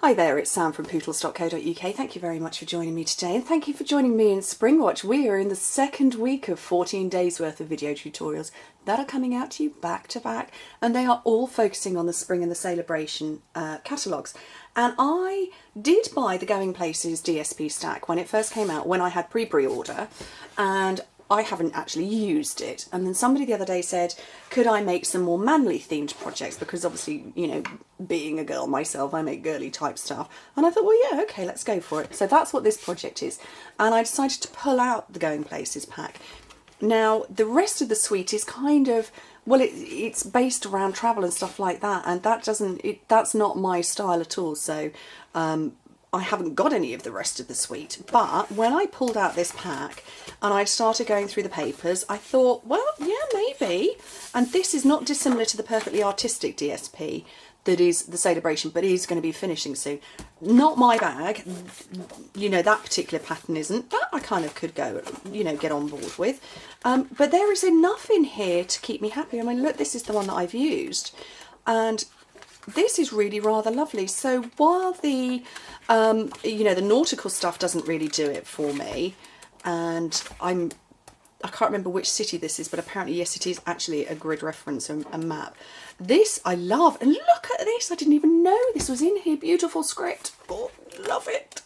Hi there, it's Sam from Pootles.co.uk. Thank you very much for joining me today, and thank you for joining me in SpringWatch. We are in the second week of 14 days worth of video tutorials that are coming out to you back to back, and they are all focusing on the Spring and the Celebration catalogues. And I did buy the Going Places DSP stack when it first came out, when I had pre-order, and I haven't actually used it. And then somebody the other day said, could I make some more manly themed projects? Because obviously, you know, being a girl myself, I make girly type stuff. And I thought, well, yeah, okay, let's go for it. So that's what this project is. And I decided to pull out the Going Places pack. Now, the rest of the suite is kind of, well, it's based around travel and stuff like that. And that's not my style at all. So, I haven't got any of the rest of the suite, but when I pulled out this pack and I started going through the papers, I thought, well, yeah, maybe. And this is not dissimilar to the Perfectly Artistic DSP that is the Celebration, but is going to be finishing soon. Not my bag, you know, that particular pattern isn't, but I kind of could go, you know, get on board with. But there is enough in here to keep me happy. I mean, look, this is the one that I've used. And this is really rather lovely. So while the, you know, the nautical stuff doesn't really do it for me, and I can't remember which city this is, but apparently, yes, it is actually a grid reference, a map. This I love, and look at this. I didn't even know this was in here. Beautiful script. Oh, love it.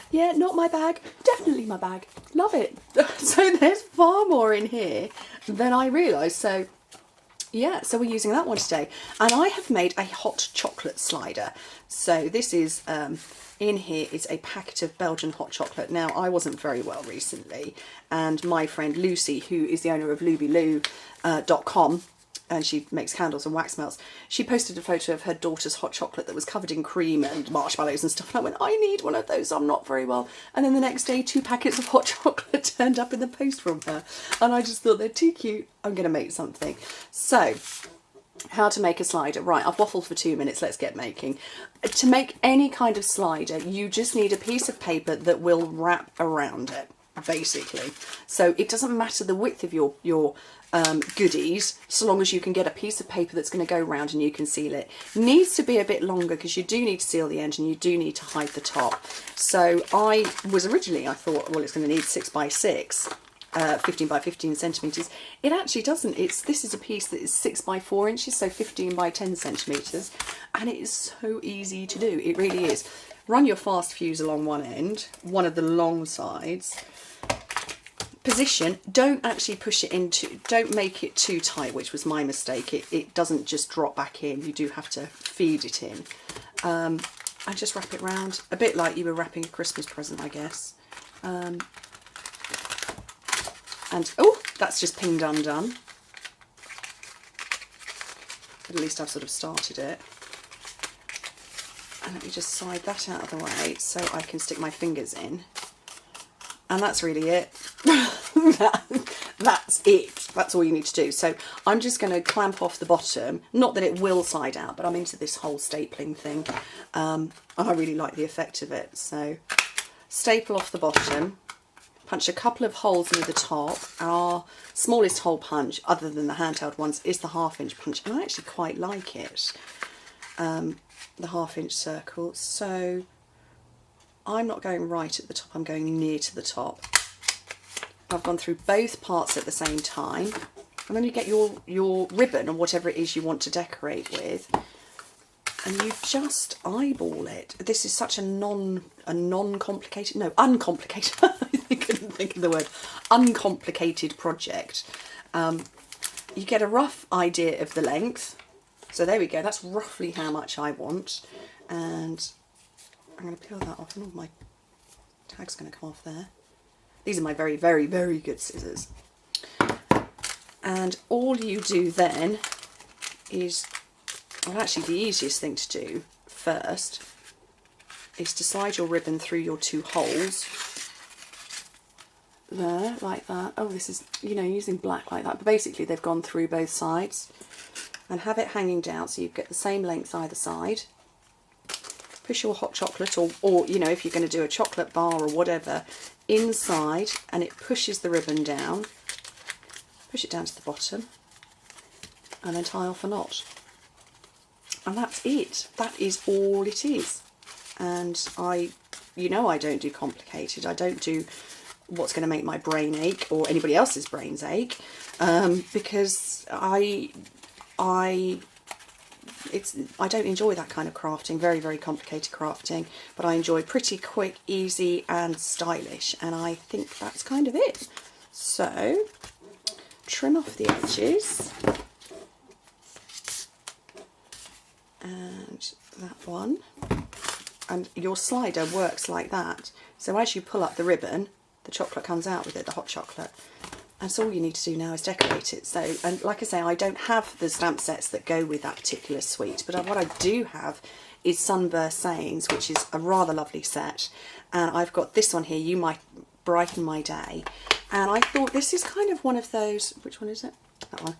Yeah, not my bag. Definitely my bag. Love it. So there's far more in here than I realised. So yeah, so we're using that one today. And I have made a hot chocolate slider. So this is, in here is a packet of Belgian hot chocolate. Now, I wasn't very well recently, and my friend Lucy, who is the owner of LubyLou.com, and she makes candles and wax melts, she posted a photo of her daughter's hot chocolate that was covered in cream and marshmallows and stuff. And I went, I need one of those, I'm not very well. And then the next day, 2 packets of hot chocolate turned up in the post from her. And I just thought, they're too cute, I'm going to make something. So, how to make a slider. Right, I've waffled for 2 minutes, let's get making. To make any kind of slider, you just need a piece of paper that will wrap around it, basically. So it doesn't matter the width of your goodies, so long as you can get a piece of paper that's going to go round and you can seal it. Needs to be a bit longer because you do need to seal the end and you do need to hide the top. So I thought, well, it's going to need 6 by 6, 15 by 15 centimetres. It actually doesn't. This is a piece that is 6 by 4 inches, so 15 by 10 centimetres, and it is so easy to do. It really is. Run your fast fuse along one end, one of the long sides. Position, don't actually push it into, don't make it too tight, which was my mistake. It doesn't just drop back in, you do have to feed it in. And just wrap it round, a bit like you were wrapping a Christmas present, I guess. And, oh, that's just pinged undone. But at least I've sort of started it. And let me just slide that out of the way so I can stick my fingers in. And that's really it. That's it. That's all you need to do. So I'm just going to clamp off the bottom. Not that it will slide out, but I'm into this whole stapling thing. And I really like the effect of it. So staple off the bottom. Punch a couple of holes near the top. Our smallest hole punch, other than the handheld ones, is the 1/2 inch punch. And I actually quite like it. The 1/2 inch circle. So I'm not going right at the top, I'm going near to the top. I've gone through both parts at the same time. And then you get your ribbon or whatever it is you want to decorate with. And you just eyeball it. This is such a uncomplicated I couldn't think of the word. Uncomplicated project. You get a rough idea of the length. So there we go, that's roughly how much I want. And I'm going to peel that off and all my tag's going to come off there. These are my very, very, very good scissors. And all you do then is, well, actually the easiest thing to do first is to slide your ribbon through your 2 holes. There, like that. Oh, this is, you know, using black like that. But basically they've gone through both sides. And have it hanging down so you get the same length either side. Push your hot chocolate, or you know, if you're going to do a chocolate bar or whatever, inside, and it pushes the ribbon down. Push it down to the bottom, and then tie off a knot. And that's it. That is all it is. and you know, I don't do complicated. I don't do what's going to make my brain ache or anybody else's brains ache, because I don't enjoy that kind of crafting, very, very complicated crafting, but I enjoy pretty quick, easy and stylish, and I think that's kind of it. So trim off the edges, and that one, and your slider works like that, so as you pull up the ribbon, the chocolate comes out with it, the hot chocolate. And so all you need to do now is decorate it. So, and like I say, I don't have the stamp sets that go with that particular suite, but what I do have is Sunburst Sayings, which is a rather lovely set. And I've got this one here, You Might Brighten My Day. And I thought this is kind of one of those, which one is it? That one.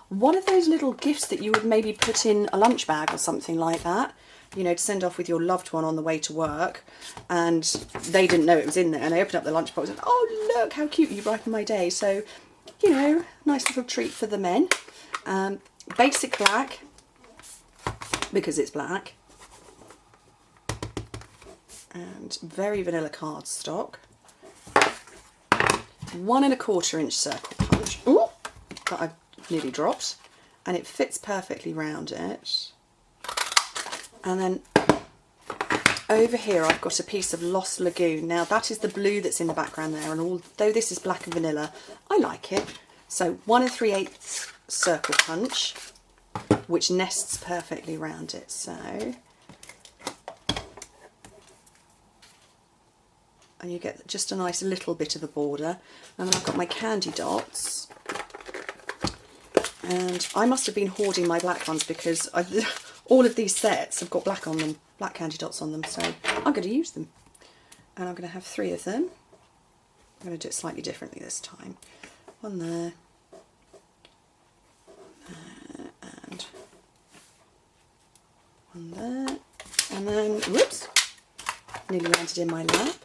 One of those little gifts that you would maybe put in a lunch bag or something like that, you know, to send off with your loved one on the way to work, and they didn't know it was in there, and they opened up the lunchbox and, oh look how cute, you brighten my day. So, you know, nice little treat for the men. Basic black, because it's black, and very vanilla cardstock. 1 1/4 inch circle punch, ooh, that I've nearly dropped, and it fits perfectly round it. And then over here I've got a piece of Lost Lagoon. Now that is the blue that's in the background there, and although this is black and vanilla, I like it. So 1 3/8 circle punch, which nests perfectly round it. So, and you get just a nice little bit of a border. And then I've got my candy dots. And I must have been hoarding my black ones, because all of these sets have got black on them, black candy dots on them, so I'm going to use them. And I'm going to have 3 of them. I'm going to do it slightly differently this time. 1 there, and 1 there, and then, whoops, nearly landed in my lap.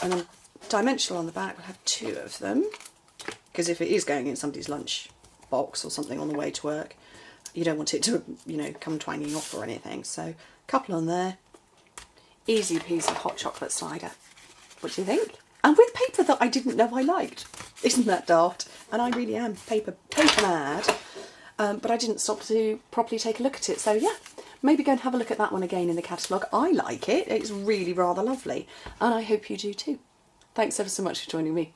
And then dimensional on the back, we'll have 2 of them, because if it is going in somebody's lunch box or something on the way to work, you don't want it to, you know, come twanging off or anything. So a couple on there. Easy peasy hot chocolate slider. What do you think? And with paper that I didn't know I liked. Isn't that daft? And I really am paper mad. But I didn't stop to properly take a look at it. So yeah, maybe go and have a look at that one again in the catalogue. I like it. It's really rather lovely. And I hope you do too. Thanks ever so much for joining me.